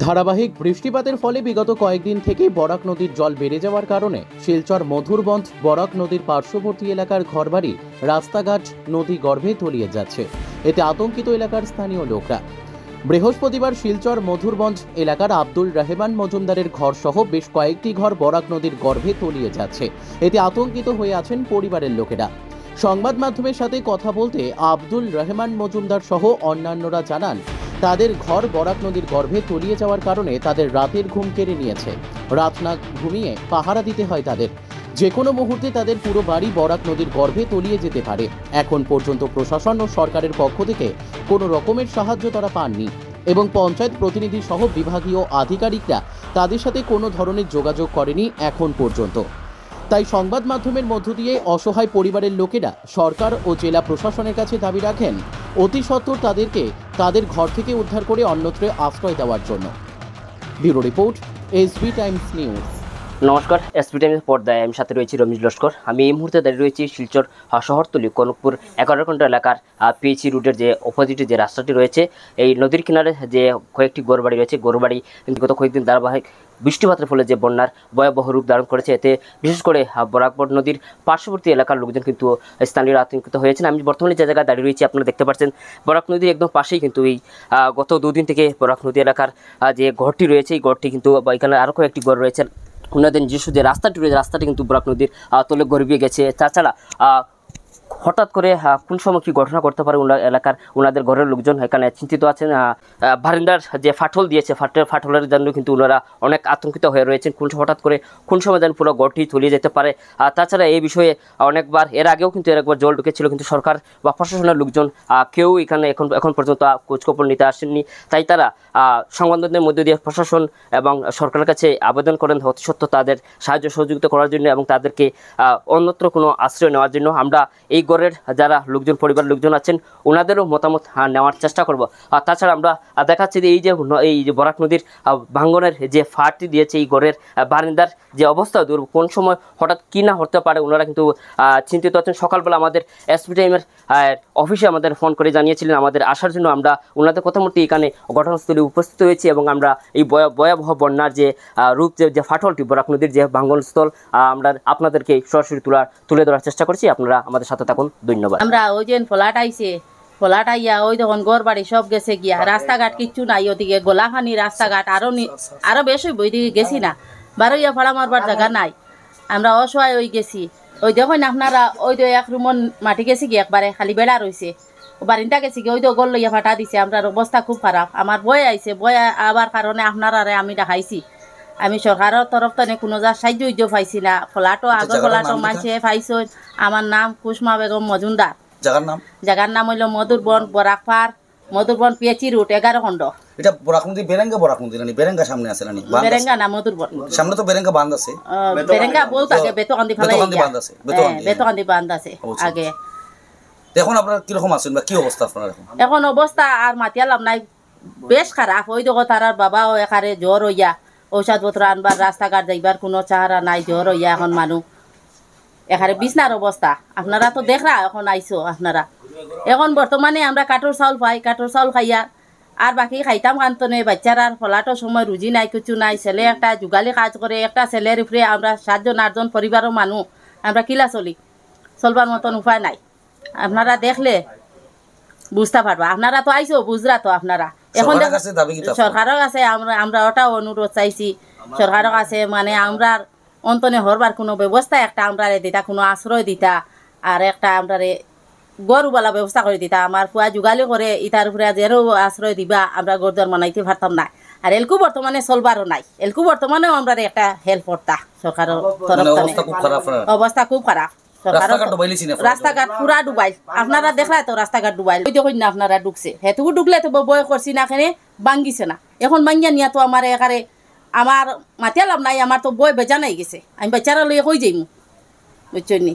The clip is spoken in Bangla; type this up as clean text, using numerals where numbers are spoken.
ধারাবাহিক বৃষ্টিপাতের ফলে বিগত কয়েকদিন থেকেই বরাক নদীর জল বেড়ে যাওয়ার কারণে শিলচর মধুরবন্ধ বরাক নদীর পার্শ্ববর্তী এলাকার ঘরবাড়ি রাস্তাঘাট নদী গর্ভে তলিয়ে যাচ্ছে। এতে আতঙ্কিত এলাকার স্থানীয় লোকরা। বৃহস্পতিবার শিলচর মধুরবন্ধ এলাকার আব্দুল রহমান মজুমদারের ঘরসহ বেশ কয়েকটি ঘর বরাক নদীর গর্ভে তলিয়ে যাচ্ছে। এতে আতঙ্কিত হয়ে আছেন পরিবারের লোকেরা। সংবাদ মাধ্যমের সাথে কথা বলতে আব্দুল রহমান মজুমদার সহ অন্যান্যরা জানান, তাদের ঘর বরাক নদীর গর্ভে তলিয়ে যাওয়ার কারণে তাদের রাতের ঘুম কেড়ে নিয়েছে। রাত না ঘুমিয়ে পাহারা দিতে হয় তাদের। যে কোনো মুহূর্তে তাদের পুরো বাড়ি বরাক নদীর গর্ভে তলিয়ে যেতে পারে। এখন পর্যন্ত প্রশাসন ও সরকারের পক্ষ থেকে কোনো রকমের সাহায্য তারা পাননি এবং পঞ্চায়েত প্রতিনিধি সহ বিভাগীয় আধিকারিকরা তাদের সাথে কোনো ধরনের যোগাযোগ করেনি এখন পর্যন্ত। তাই সংবাদ মাধ্যমের মধ্য দিয়ে অসহায় পরিবারের লোকেরা সরকার ও জেলা প্রশাসনের কাছে দাবি রাখেন অতি সত্বর তাদেরকে তাদের ঘর থেকে উদ্ধার করে অন্যত্র আশ্রয় দেওয়ার জন্য। Bureau report, SB Times news. নমস্কার, এসবি টাইমস পর্দায় আমি সাথে রয়েছি রমেশ লস্কর। আমি এই মুহূর্তে দাঁড়িয়ে রয়েছি শিলচর শহরতলি কনকপুর 11 ঘন্টা এলাকার পিএইচি রুটের যে অপোজিটে যে রাস্তাটি রয়েছে, এই নদীর কিনারে যে কয়েকটি গড়বাড়ি রয়েছে, গড়বাড়ি গত কয়েকদিন ধারাবাহিক বৃষ্টিপাতের ফলে যে বন্যার ভয়াবহ রূপ ধারণ করেছে, এতে বিশেষ করে বরাকবট নদীর পার্শ্ববর্তী এলাকার লোকজন কিন্তু স্থানীয় আতঙ্কিত হয়েছেন। আমি বর্তমানে যে জায়গায় দাঁড়িয়ে রয়েছি আপনারা দেখতে পাচ্ছেন, বরাক নদীর একদম পাশেই কিন্তু এই গত দুদিন থেকে বরাক নদী এলাকার যে ঘরটি রয়েছে, এই ঘরটি কিন্তু এখানে আরও কয়েকটি ঘর রয়েছে। ওনাদের নিজস্ব যে রাস্তাটি রয়েছে, রাস্তাটি কিন্তু বরাক নদীর তলে গড়িয়ে গেছে। তাছাড়া হঠাৎ করে কোন সময় কী ঘটনা করতে পারে এলাকার ওনাদের ঘরের লোকজন এখানে চিন্তিত আছেন। বারিন্দার যে ফাটল দিয়েছে, ফাটলের জন্য কিন্তু ওনারা অনেক আতঙ্কিত হয়ে রয়েছেন। হঠাৎ করে কোন সময় যেন পুরো ঘরটি তলিয়ে যেতে পারে। তাছাড়া এই বিষয়ে অনেকবার এর আগেও কিন্তু একবার জল ঢুকেছিল, কিন্তু সরকার বা প্রশাসনের লোকজন কেউ এখানে এখন পর্যন্ত খোঁজখবর নিতে আসেননি। তাই তারা সংবাদমাধ্যমের মধ্যে দিয়ে প্রশাসন এবং সরকারের কাছে আবেদন করেন অতি সত্ত্বর তাদের সাহায্য সহযোগিতা করার জন্য এবং তাদেরকে অন্যত্র কোনো আশ্রয় নেওয়ার জন্য। আমরা এই ঘরের যারা লোকজন, পরিবার লোকজন আছেন, ওনাদেরও মতামত নেওয়ার চেষ্টা করব। তাছাড়া আমরা দেখাচ্ছি যে এই যে বরাক নদীর ভাঙ্গনের যে ফাটটি দিয়েছে, এই ঘরের বারিন্দার যে অবস্থা, কোন সময় হঠাৎ কী না হতে পারে, ওনারা কিন্তু চিন্তিত আছেন। সকালবেলা আমাদের এসবি টাইমের অফিসে আমাদের ফোন করে জানিয়েছিলেন আমাদের আসার জন্য। আমরা ওনাদের কথা মতো এখানে ঘটনাস্থলে উপস্থিত হয়েছি এবং আমরা এই ভয়াবহ বন্যার যে রূপ, যে ফাটলটি বরাক নদীর যে ভাঙ্গনস্থল, আমরা আপনাদেরকে সরাসরি তুলে ধরার চেষ্টা করছি। আপনারা আমাদের সাথে থাকুন। ধন্যবাদ। আমরা ওই যে ফ্লাট আইছে, ফ্লাট আইয়া ওই তখন ঘর বাড়ি সব গেছে গিয়া, রাস্তাঘাট কিচ্ছু নাই। ওদিকে গোলাখানি রাস্তাঘাট আরো বেশি ওইদিকে গেছি না, বারোইয়া ভাড়া মারবার জায়গা নাই। আমরা অসহায় হয়ে গেছি। ওই দেখুন আপনারা, ওই তো এক রুমন মাটি গেছি কি, একবারে খালি বেড়া রয়েছে, বারিন্দা গেছি কি, ওই তো গল লইয়া ফাটা দিছে। আমরা অবস্থা খুব খারাপ। আমার বয় আইছে, বয় আবার কারণে আপনারা আমি দেখাইছি। আমি সরকারের তরফ থেকে কোনো যা সাহায্য পাইছি না। ফ্লাটও আগর ফ্লাটও মানছে পাইছো। আমার নাম কুসমা বেগম মজুমদার। জায়গার নাম হইল মধুরবন, বরাকপার, মধুরবন পিএইচি রুট 11 খন্ড। এটা বরাক নদী বেরেঙ্গা, বরাক নদী নানি বেরেঙ্গা সামনে আছে নানি? বেরেঙ্গা না, মধুরবন সামনে তো বেরেঙ্গা বাঁধ আছে। বেরেঙ্গা বহুত আগে বেতকান্দি ফেলাই বাঁধ আছে, বেতকান্দি বাঁধ আছে আগে। এখন আপনারা কি রকম আছেন বা কি অবস্থা আপনার এখন? এখন অবস্থা আর মাতিয়ালাম নাই, বেশ খারাপ। ওই দেখো তারার বাবা এখানে জ্বর হইয়া ঔষধপত্র আনবার, রাস্তাঘাট যাইবার কোনো চাহারা নাই, জ্বর হইয়া এখন মানুষ এখানে বিছনার অবস্থা। আপনারা তো দেখরা, এখন আইসো আপনারা। এখন বর্তমানে আমরা কাঠর চাউল পাই, কাঠর চাউল খাইয়া আর বাকি খাইতাম কান্তনে। বাচ্চারা ফলাটোর সময় রুজি নাই, কিছু নাই। ছেলে একটা যুগালি কাজ করে, একটা ছেলের উপরে আমরা 7জন 8জন পরিবারের মানুষ, আমরা কিলা চলবার মতন উপায় নাই। আপনারা দেখলে বুঝতে পারবা। আপনারা তো আইসো, বুঝরা তো আপনারা। এখন সরকারের কাছে আমরা ওটাও অনুরোধ চাইছি সরকারের কাছে, মানে আমরা অন্তনে হরবার কোনো ব্যবস্থা একটা আমরা দিতা, কোনো আশ্রয় দিতা, আর একটা আমরা গরুবালা ব্যবস্থা করে দিতা। আমার পুয়া যুগালি করে ইটার উপরে যেরও আশ্রয় দিবা, আমরা গরদর মানাইতে পারতাম না। আর এলকু বর্তমানে চলবারও নাই। এলকু বর্তমানেও আমরা একটা হেল্প করতা সরকারের তরফ থেকে। অবস্থা খুব খারাপ। রাস্তাঘাট পুরা ডুবাইল। আপনারা দেখলা তো রাস্তাঘাট ডুবাইল। ওই দেখুন না আপনারা ঢুকছে, হেতুকু ঢুকলে তো বয় করছি না, এখানে ভাঙ্গিছে না। এখন ভাঙ্গিয়া নিয়া তো আমার এখানে আমার মাতিয়া লাভ নাই। আমার তো বই বেচা নাই গেছে, আমি বেচারা লইয়া কই যাইমু, বুঝছেন নি?